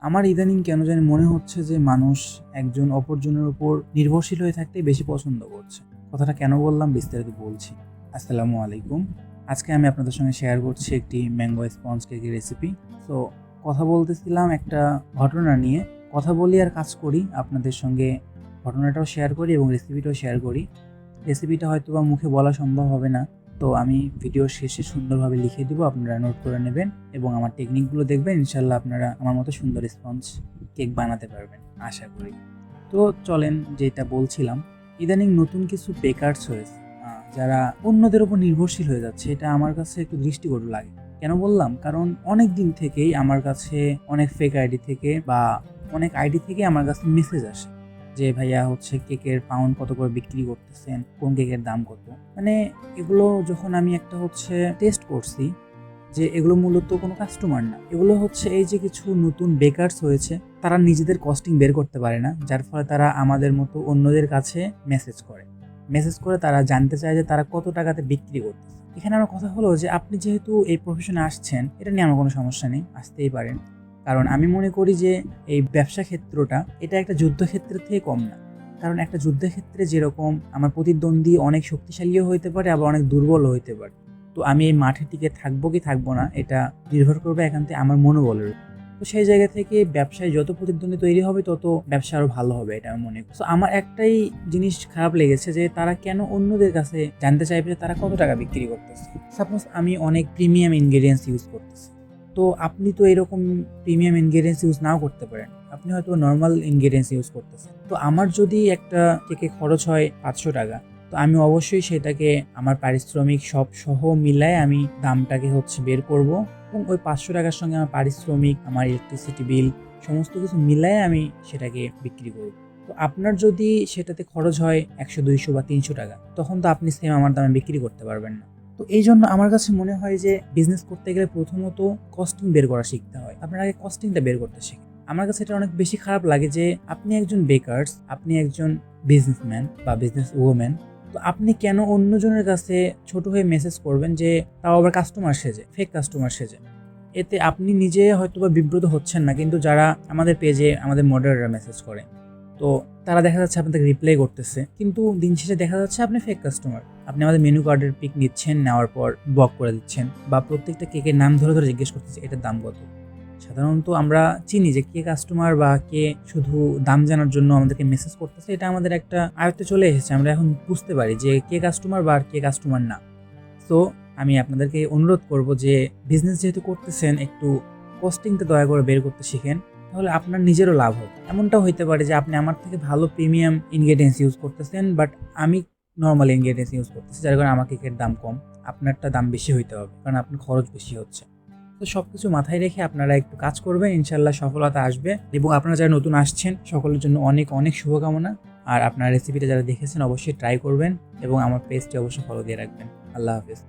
আমার ইদানিং কেন জানি মনে হচ্ছে যে মানুষ একজন অপরজনের উপর নির্ভরশীল হয়ে থাকতে বেশি পছন্দ করছে। কথাটা কেন বললাম বিস্তারিত বলছি। আসসালামু আলাইকুম। আজকে আমি আপনাদের সঙ্গে শেয়ার করছি একটি ম্যাঙ্গো স্পঞ্জ কেকের রেসিপি। সো কথা বলতেছিলাম একটা ঘটনা নিয়ে। কথা বলি আর কাজ করি, আপনাদের সঙ্গে ঘটনাটাও শেয়ার করি এবং রেসিপিটাও শেয়ার করি। রেসিপিটা হয়তোবা মুখে বলা সম্ভব হবে না, তো আমি ভিডিওর শেষে সুন্দরভাবে লিখে দিব, আপনারা নোট করে নেবেন এবং আমার টেকনিকগুলো দেখবেন। ইনশাল্লাহ আপনারা আমার মতো সুন্দর স্পঞ্জ কেক বানাতে পারবেন আশা করি। তো চলেন, যেটা বলছিলাম, ইদানিং নতুন কিছু বেকারস হয়েছে যারা অন্যদের উপর নির্ভরশীল হয়ে যাচ্ছে। এটা আমার কাছে একটু দৃষ্টিকটু লাগে। কেন বললাম? কারণ অনেক দিন থেকেই আমার কাছে অনেক ফেক আইডি থেকে বা অনেক আইডি থেকে আমার কাছে মেসেজ আসে যে ভাইয়া হচ্ছে কেকের পাউন্ড কত করে বিক্রি করতেছেন, কোন কেকের দাম কত। মানে এগুলো যখন আমি একটা হচ্ছে টেস্ট করছি যে এগুলো মূলত কোনো কাস্টমার না, এগুলো হচ্ছে এই যে কিছু নতুন বেকারস হয়েছে, তারা নিজেদের কস্টিং বের করতে পারে না, যার ফলে তারা আমাদের মতো অন্যদের কাছে মেসেজ করে তারা জানতে চায় যে তারা কত টাকাতে বিক্রি করতেছে। এখানে আমার কথা হলো যে আপনি যেহেতু এই প্রফেশনে আসছেন, এটা নিয়ে আমার কোনো সমস্যা নেই, আসতেই পারেন। কারণ আমি মনে করি যে এই ব্যবসা ক্ষেত্রটা এটা একটা যুদ্ধক্ষেত্রের থেকে কম না। কারণ একটা যুদ্ধক্ষেত্রে যেরকম আমার প্রতিদ্বন্দ্বী অনেক শক্তিশালীও হইতে পারে, আবার অনেক দুর্বলও হইতে পারে। তো আমি এই মাঠে টিকে থাকবো কি থাকবো না, এটা নির্ভর করবে একান্তে আমার মনোবলের উপর। তো সেই জায়গা থেকে ব্যবসায় যত প্রতিদ্বন্দ্বী তৈরি হবে তত ব্যবসা আরো ভালো হবে, এটা আমি মনে করি। তো আমার একটাই জিনিস খারাপ লেগেছে যে তারা কেন অন্যদের কাছে জানতে চাইবে যে তারা কত টাকা বিক্রি করতেছে। সাপোজ আমি অনেক প্রিমিয়াম ইনগ্রেডিয়েন্টস ইউজ করতেছি, তো আপনি তো এরকম প্রিমিয়াম ইনগ্রেডিয়েন্টস ইউজ নাও করতে পারেন, আপনি হয়তো নর্মাল ইনগ্রেডিয়েন্টস ইউজ করতেছেন। তো আমার যদি একটা কেকে খরচ হয় 500 টাকা, তো আমি অবশ্যই সেটাকে আমার পারিশ্রমিক সব সহ মিলায় আমি দামটাকে হচ্ছে বের করব এবং ওই 500 টাকার সঙ্গে আমার পারিশ্রমিক, আমার ইলেকট্রিসিটি বিল, সমস্ত কিছু মিলায় আমি সেটাকে বিক্রি করব। তো আপনার যদি সেটাতে খরচ হয় 100, 200 বা 300 টাকা, তখন তো আপনি সেম আমার দামে বিক্রি করতে পারবেন না। তো এই জন্য আমার কাছে মনে হয় যে বিজনেস করতে গেলে প্রথমত কস্টিং বের করা শিখতে হয়। আপনার আগে কস্টিংটা বের করতে শিখেন। আমার কাছে এটা অনেক বেশি খারাপ লাগে যে আপনি একজন বেকার্স, আপনি একজন বিজনেসম্যান বা বিজনেস ওম্যান, তো আপনি কেন অন্যজনের কাছে ছোট হয়ে মেসেজ করবেন, যে তাও আবার কাস্টমার সেজে, ফেক কাস্টমার সেজে। এতে আপনি নিজে হয়তোবা বিব্রত হচ্ছেন না, কিন্তু যারা আমাদের পেজে আমাদের মডারেটররা মেসেজ করে, তো তারা দেখা যাচ্ছে আপনাদের রিপ্লাই করতেছে, কিন্তু দিন শেষে দেখা যাচ্ছে আপনি ফেক কাস্টমার। আপনি আমাদের মেনু কার্ডের পিক নিচ্ছেন, নেওয়ার পর ব্লক করে দিচ্ছেন, বা প্রত্যেকটা কেকের নাম ধরে ধরে জিজ্ঞেস করতেছে এটার দাম কত। সাধারণত আমরা চিনি যে কে কাস্টমার বা কে শুধু দাম জানার জন্য আমাদেরকে মেসেজ করতেছে, এটা আমাদের একটা আয়ত্তে চলে এসেছে। আমরা এখন বুঝতে পারি যে কে কাস্টমার বা কে কাস্টমার না। সো আমি আপনাদেরকে অনুরোধ করব যে বিজনেস যেহেতু করতেছেন, একটু কস্টিংটা দয়া করে বের করতে শিখেন, তাহলে আপনার নিজেরও লাভ হবে। এমনটাও হইতে পারে যে আপনি আমার থেকে ভালো প্রিমিয়াম ইনগ্রেডিয়েন্টস ইউজ করতেছেন, বাট আমি নর্মাল ইনগ্রেডিয়েন্টস ইউজ করতেছি, যার কারণে আমার কেকের দাম কম, আপনারটা দাম বেশি হইতে হবে, কারণ আপনার খরচ বেশি হচ্ছে। তো সবকিছু মাথায় রেখে আপনারা একটু কাজ করবেন, ইনশাল্লাহ সফলতা আসবে। এবং আপনারা যারা নতুন আসছেন সকলের জন্য অনেক অনেক শুভকামনা। আর আপনার রেসিপিটা যারা দেখেছেন অবশ্যই ট্রাই করবেন এবং আমার পেজটি অবশ্যই ফলো দিয়ে রাখবেন। আল্লাহ হাফেজ।